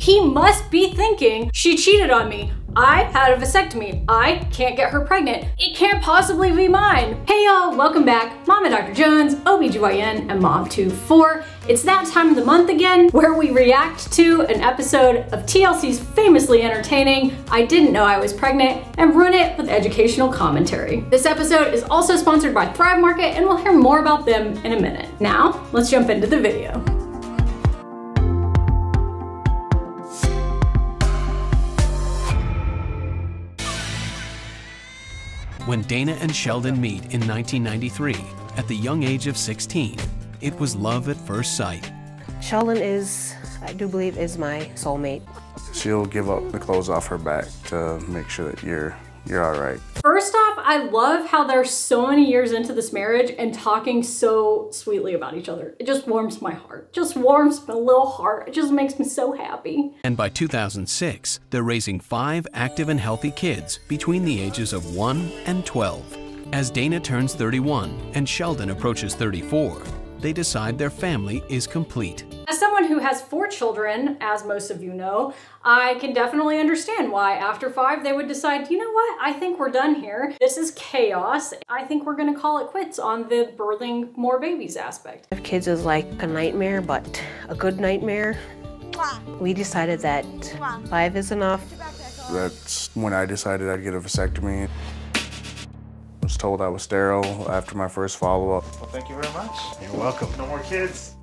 He must be thinking, she cheated on me. I had a vasectomy. I can't get her pregnant. It can't possibly be mine. Hey y'all, welcome back. Mama Dr. Jones, ObGyn, and Mom 24. It's that time of the month again where we react to an episode of TLC's famously entertaining I Didn't Know I Was Pregnant and ruin it with educational commentary. This episode is also sponsored by Thrive Market and we'll hear more about them in a minute. Now, let's jump into the video. When Dana and Sheldon meet in 1993, at the young age of 16, it was love at first sight. Sheldon is, I do believe, is my soulmate. She'll give up the clothes off her back to make sure that you're all right. First off, I love how they're so many years into this marriage and talking so sweetly about each other. It just warms my heart. Just warms my little heart. It just makes me so happy. And by 2006, they're raising 5 active and healthy kids between the ages of 1 and 12. As Dana turns 31 and Sheldon approaches 34, they decide their family is complete. As someone who has 4 children, as most of you know, I can definitely understand why after 5 they would decide, you know what, I think we're done here. This is chaos. I think we're gonna call it quits on the birthing more babies aspect. Have kids is like a nightmare, but a good nightmare. We decided that 5 is enough. That's when I decided I'd get a vasectomy. I was told I was sterile after my first follow-up. Well, thank you very much. You're welcome. No more kids.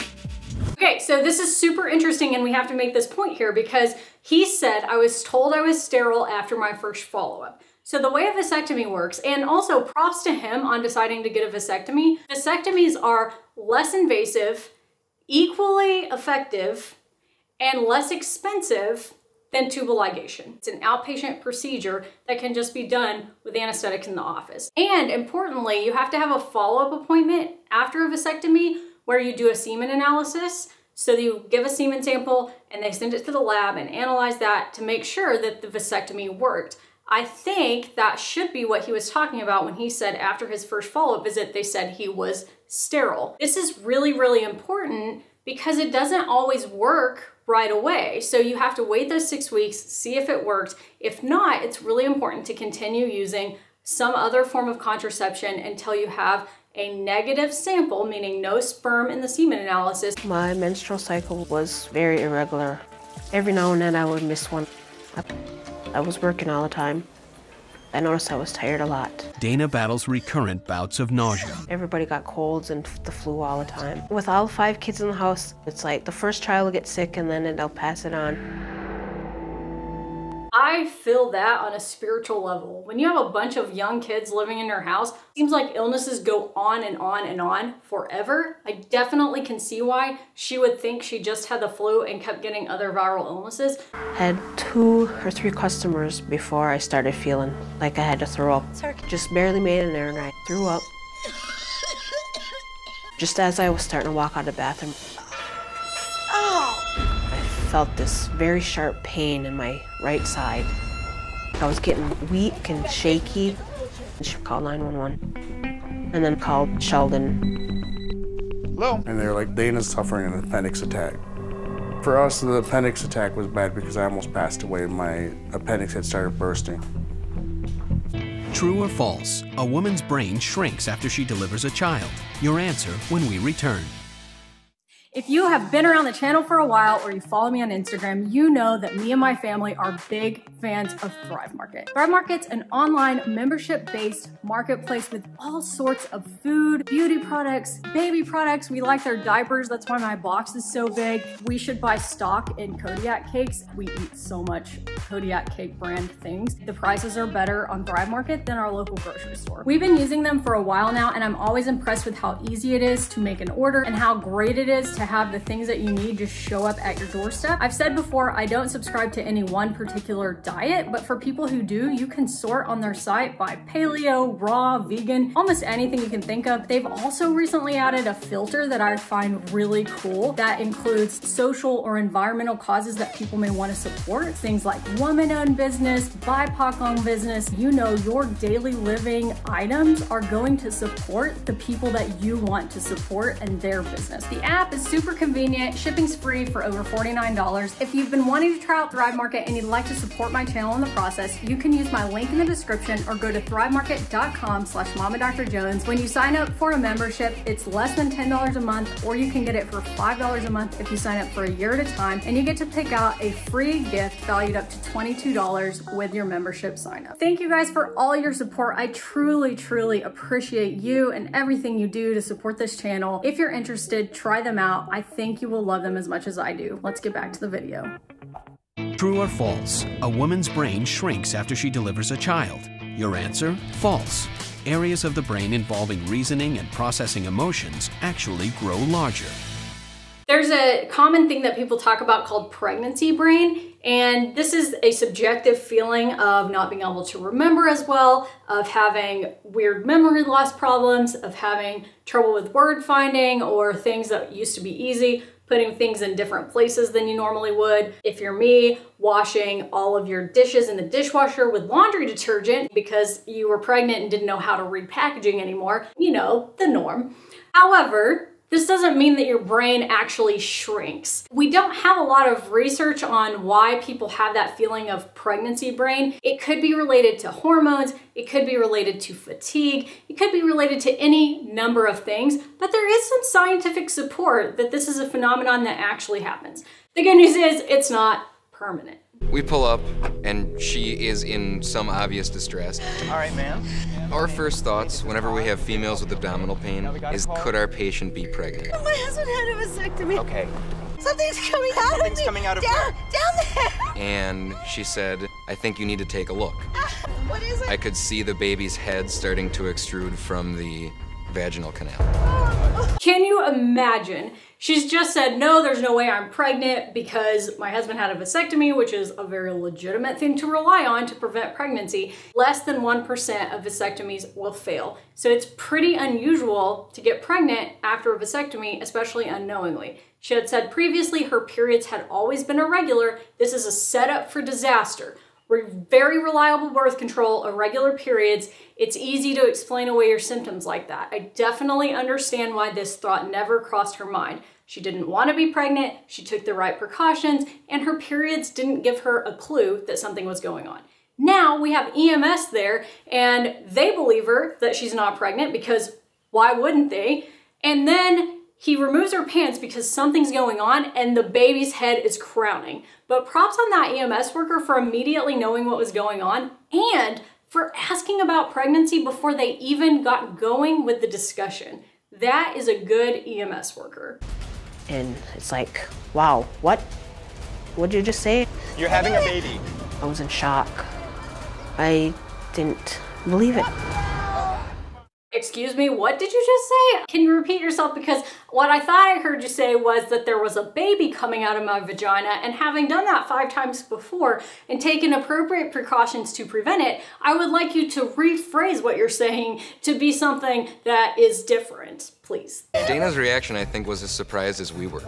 Okay, so this is super interesting and we have to make this point here because he said, I was told I was sterile after my first follow-up. So the way a vasectomy works, and also props to him on deciding to get a vasectomy, vasectomies are less invasive, equally effective, and less expensive than tubal ligation. It's an outpatient procedure that can just be done with anesthetics in the office. And importantly, you have to have a follow-up appointment after a vasectomy where you do a semen analysis. So you give a semen sample and they send it to the lab and analyze that to make sure that the vasectomy worked. I think that should be what he was talking about when he said after his first follow-up visit, they said he was sterile. This is really, really important because it doesn't always work right away. So you have to wait those 6 weeks, see if it worked. If not, it's really important to continue using some other form of contraception until you have a negative sample, meaning no sperm in the semen analysis. My menstrual cycle was very irregular. Every now and then I would miss one. I was working all the time. I noticed I was tired a lot. Dana battles recurrent bouts of nausea. Everybody got colds and the flu all the time. With all 5 kids in the house, it's like the first child will get sick and then they'll pass it on. I feel that on a spiritual level. When you have a bunch of young kids living in your house, it seems like illnesses go on and on and on forever. I definitely can see why she would think she just had the flu and kept getting other viral illnesses. Had 2 or 3 customers before I started feeling like I had to throw up. Just barely made it in there and I threw up. Just as I was starting to walk out of the bathroom. I felt this very sharp pain in my right side. I was getting weak and shaky. She called 911 and then called Sheldon. Hello. And they're like, Dana's suffering an appendix attack. For us, the appendix attack was bad because I almost passed away and my appendix had started bursting. True or false? A woman's brain shrinks after she delivers a child. Your answer when we return. If you have been around the channel for a while or you follow me on Instagram, you know that me and my family are big fans of Thrive Market. Thrive Market's an online membership-based marketplace with all sorts of food, beauty products, baby products. We like their diapers. That's why my box is so big. We should buy stock in Kodiak cakes. We eat so much Kodiak cake brand things. The prices are better on Thrive Market than our local grocery store. We've been using them for a while now, and I'm always impressed with how easy it is to make an order and how great it is to have the things that you need just show up at your doorstep. I've said before, I don't subscribe to any one particular diet, but for people who do, you can sort on their site by paleo, raw, vegan, almost anything you can think of. They've also recently added a filter that I find really cool that includes social or environmental causes that people may want to support. Things like woman-owned business, BIPOC-owned business. You know, your daily living items are going to support the people that you want to support and their business. The app is super convenient, shipping's free for over $49. If you've been wanting to try out Thrive Market and you'd like to support my channel in the process, you can use my link in the description or go to thrivemarket.com/mamadrjones. When you sign up for a membership, it's less than $10 a month, or you can get it for $5 a month if you sign up for a year at a time, and you get to pick out a free gift valued up to $22 with your membership sign up. Thank you guys for all your support. I truly, truly appreciate you and everything you do to support this channel. If you're interested, try them out. I think you will love them as much as I do. Let's get back to the video. True or false? A woman's brain shrinks after she delivers a child. Your answer? False. Areas of the brain involving reasoning and processing emotions actually grow larger. There's a common thing that people talk about called pregnancy brain, and this is a subjective feeling of not being able to remember as well, of having weird memory loss problems, of having trouble with word finding or things that used to be easy, putting things in different places than you normally would. If you're me, washing all of your dishes in the dishwasher with laundry detergent because you were pregnant and didn't know how to read packaging anymore, you know, the norm. However, this doesn't mean that your brain actually shrinks. We don't have a lot of research on why people have that feeling of pregnancy brain. It could be related to hormones, it could be related to fatigue, it could be related to any number of things, but there is some scientific support that this is a phenomenon that actually happens. The good news is it's not permanent. We pull up, and she is in some obvious distress. All right, ma'am. Our first thoughts, whenever we have females with abdominal pain, is could our patient be pregnant? My husband had a vasectomy. Okay. Something's coming out of me. Something's coming out of down, her. down there. And she said, I think you need to take a look. What is it? I could see the baby's head starting to extrude from the vaginal canal. Can you imagine? She's just said, no, there's no way I'm pregnant because my husband had a vasectomy, which is a very legitimate thing to rely on to prevent pregnancy. Less than 1% of vasectomies will fail. So it's pretty unusual to get pregnant after a vasectomy, especially unknowingly. She had said previously her periods had always been irregular. This is a setup for disaster. Very reliable birth control, irregular periods. It's easy to explain away your symptoms like that. I definitely understand why this thought never crossed her mind. She didn't want to be pregnant, she took the right precautions, and her periods didn't give her a clue that something was going on. Now we have EMS there, and they believe her that she's not pregnant because why wouldn't they? And then he removes her pants because something's going on and the baby's head is crowning. But props on that EMS worker for immediately knowing what was going on and for asking about pregnancy before they even got going with the discussion. That is a good EMS worker. And it's like, wow, what? What'd you just say? You're having a baby. I was in shock. I didn't believe it. Excuse me, what did you just say? Can you repeat yourself? Because what I thought I heard you say was that there was a baby coming out of my vagina, and having done that 5 times before and taken appropriate precautions to prevent it, I would like you to rephrase what you're saying to be something that is different, please. Dana's reaction, I think, was as surprised as we were.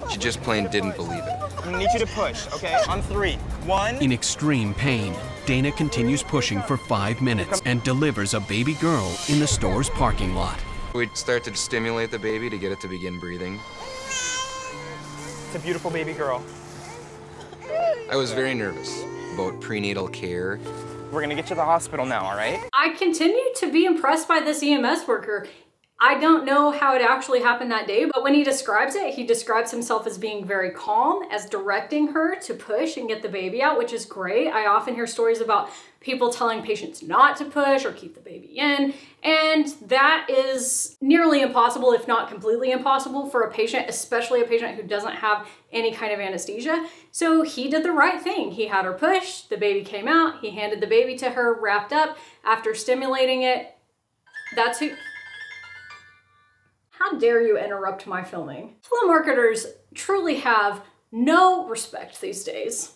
She just plain didn't believe it. I'm gonna need you to push, okay? On 3. 1. In extreme pain, Dana continues pushing for 5 minutes and delivers a baby girl in the store's parking lot. We start to stimulate the baby to get it to begin breathing. It's a beautiful baby girl. I was very nervous about prenatal care. We're gonna get you to the hospital now, all right? I continue to be impressed by this EMS worker. I don't know how it actually happened that day, but when he describes it, he describes himself as being very calm, as directing her to push and get the baby out, which is great. I often hear stories about people telling patients not to push or keep the baby in, and that is nearly impossible, if not completely impossible, for a patient, especially a patient who doesn't have any kind of anesthesia. So he did the right thing. He had her push, the baby came out, he handed the baby to her wrapped up after stimulating it. That's who... How dare you interrupt my filming? Telemarketers truly have no respect these days.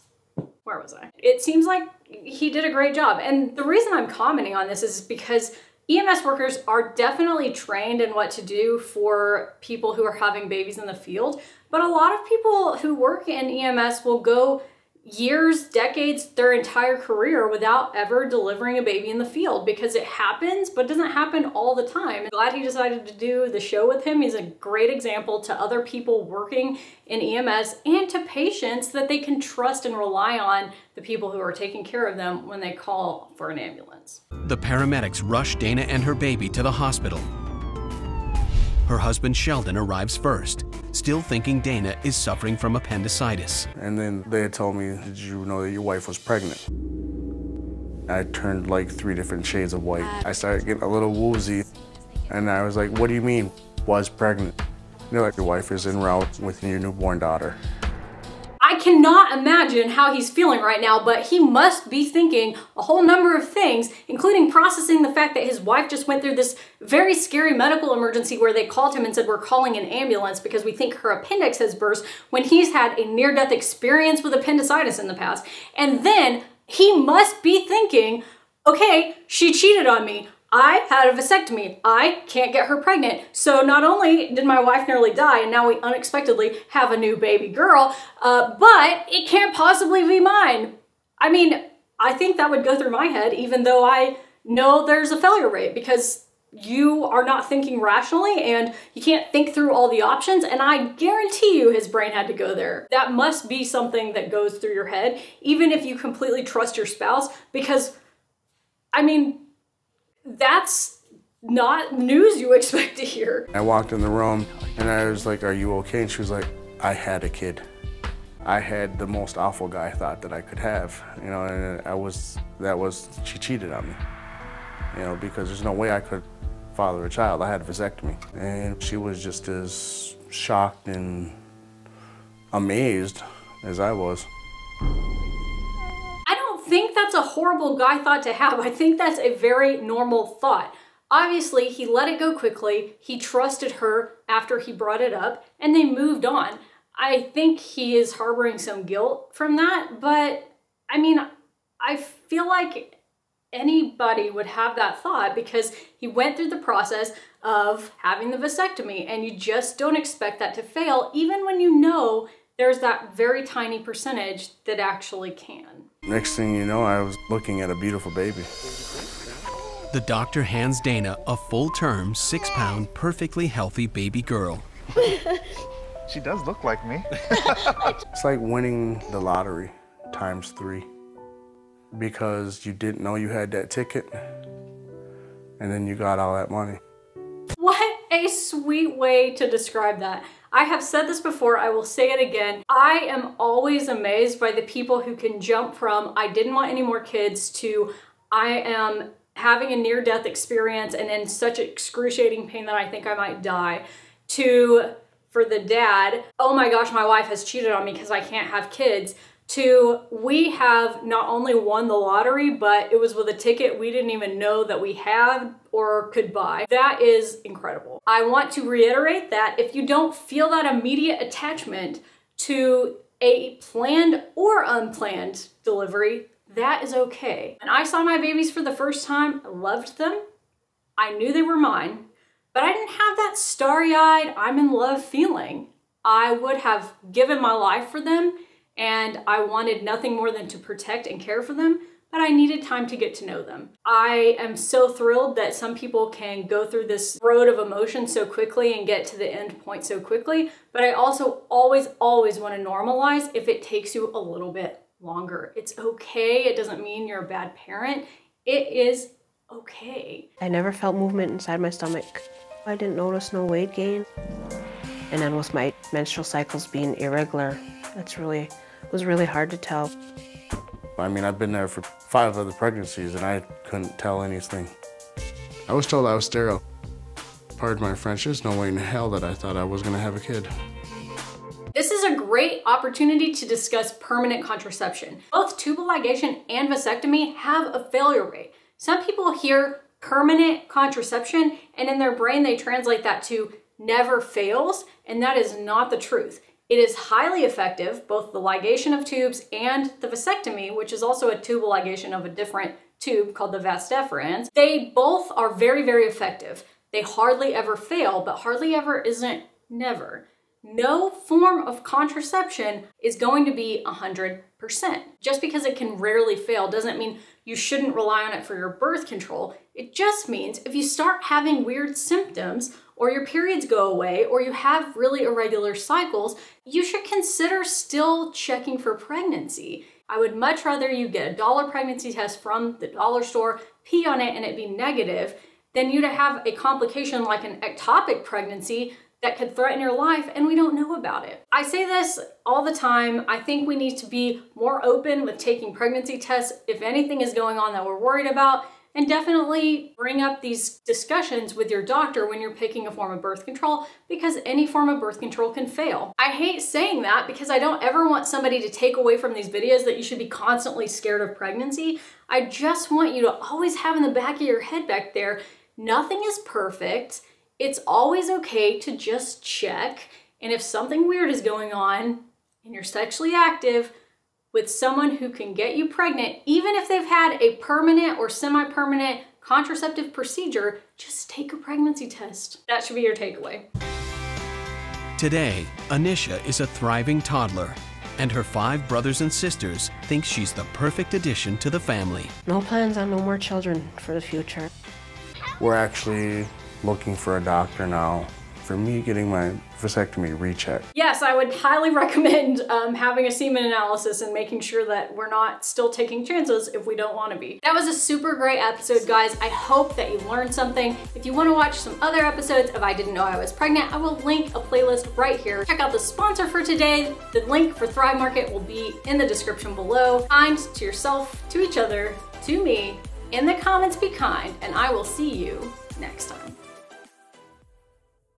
Where was I? It seems like he did a great job. And the reason I'm commenting on this is because EMS workers are definitely trained in what to do for people who are having babies in the field, but a lot of people who work in EMS will go years, decades, their entire career without ever delivering a baby in the field, because it happens, but it doesn't happen all the time. I'm glad he decided to do the show with him. He's a great example to other people working in EMS and to patients that they can trust and rely on the people who are taking care of them when they call for an ambulance. The paramedics rush Dana and her baby to the hospital. Her husband Sheldon arrives first, still thinking Dana is suffering from appendicitis. And then they had told me, did you know that your wife was pregnant? I turned like 3 different shades of white. I started getting a little woozy, and I was like, what do you mean, was pregnant? They're like, your wife is en route with your newborn daughter. I cannot imagine how he's feeling right now, but he must be thinking a whole number of things, including processing the fact that his wife just went through this very scary medical emergency where they called him and said, we're calling an ambulance because we think her appendix has burst, when he's had a near-death experience with appendicitis in the past. And then he must be thinking, okay, she cheated on me. I had a vasectomy. I can't get her pregnant. So not only did my wife nearly die and now we unexpectedly have a new baby girl, but it can't possibly be mine. I mean, I think that would go through my head, even though I know there's a failure rate, because you are not thinking rationally and you can't think through all the options. And I guarantee you his brain had to go there. That must be something that goes through your head, even if you completely trust your spouse, because, I mean, that's not news you expect to hear. I walked in the room and I was like, are you okay? And she was like, I had a kid. I had the most awful guy thought that I could have, you know, and she cheated on me, you know, because there's no way I could father a child. I had a vasectomy. And she was just as shocked and amazed as I was. I think that's a horrible guy thought to have. I think that's a very normal thought. Obviously, he let it go quickly. He trusted her after he brought it up, and they moved on. I think he is harboring some guilt from that, but I mean, I feel like anybody would have that thought because he went through the process of having the vasectomy, and you just don't expect that to fail, even when you know there's that very tiny percentage that actually can. Next thing you know, I was looking at a beautiful baby. The doctor hands Dana a full-term, 6-pound, perfectly healthy baby girl. She does look like me. It's like winning the lottery ×3, because you didn't know you had that ticket, and then you got all that money. What a sweet way to describe that. I have said this before, I will say it again. I am always amazed by the people who can jump from I didn't want any more kids to I am having a near-death experience and in such excruciating pain that I think I might die, to, for the dad, oh my gosh, my wife has cheated on me because I can't have kids, to we have not only won the lottery, but it was with a ticket we didn't even know that we had or could buy. That is incredible. I want to reiterate that if you don't feel that immediate attachment to a planned or unplanned delivery, that is okay. When I saw my babies for the first time, I loved them. I knew they were mine, but I didn't have that starry-eyed, I'm in love feeling. I would have given my life for them, and I wanted nothing more than to protect and care for them, but I needed time to get to know them. I am so thrilled that some people can go through this road of emotion so quickly and get to the end point so quickly, but I also always want to normalize if it takes you a little bit longer. It's okay. It doesn't mean you're a bad parent. It is okay. I never felt movement inside my stomach. I didn't notice no weight gain. And then with my menstrual cycles being irregular, it was really hard to tell. I mean, I've been there for 5 other pregnancies and I couldn't tell anything. I was told I was sterile. Pardon my French, there's no way in hell that I thought I was gonna have a kid. This is a great opportunity to discuss permanent contraception. Both tubal ligation and vasectomy have a failure rate. Some people hear permanent contraception and in their brain they translate that to never fails, and that is not the truth. It is highly effective, both the ligation of tubes and the vasectomy, which is also a tubal ligation of a different tube called the vas deferens. They both are very, very effective. They hardly ever fail, but hardly ever isn't never. No form of contraception is going to be 100%. Just because it can rarely fail doesn't mean you shouldn't rely on it for your birth control. It just means if you start having weird symptoms, or your periods go away, or you have really irregular cycles, you should consider still checking for pregnancy. I would much rather you get a $1 pregnancy test from the dollar store, pee on it, and it be negative, than you to have a complication like an ectopic pregnancy that could threaten your life and we don't know about it. I say this all the time. I think we need to be more open with taking pregnancy tests if anything is going on that we're worried about, and definitely bring up these discussions with your doctor when you're picking a form of birth control, because any form of birth control can fail. I hate saying that because I don't ever want somebody to take away from these videos that you should be constantly scared of pregnancy. I just want you to always have in the back of your head back there, nothing is perfect. It's always okay to just check. And if something weird is going on and you're sexually active with someone who can get you pregnant, even if they've had a permanent or semi-permanent contraceptive procedure, just take a pregnancy test. That should be your takeaway. Today, Anisha is a thriving toddler, and her 5 brothers and sisters think she's the perfect addition to the family. No plans on no more children for the future. We're actually looking for a doctor now for me getting my vasectomy rechecked. Yes, I would highly recommend having a semen analysis and making sure that we're not still taking chances if we don't want to be. That was a super great episode, guys. I hope that you learned something. If you want to watch some other episodes of I Didn't Know I Was Pregnant, I will link a playlist right here. Check out the sponsor for today. The link for Thrive Market will be in the description below. Kind to yourself, to each other, to me. In the comments, be kind, and I will see you next time.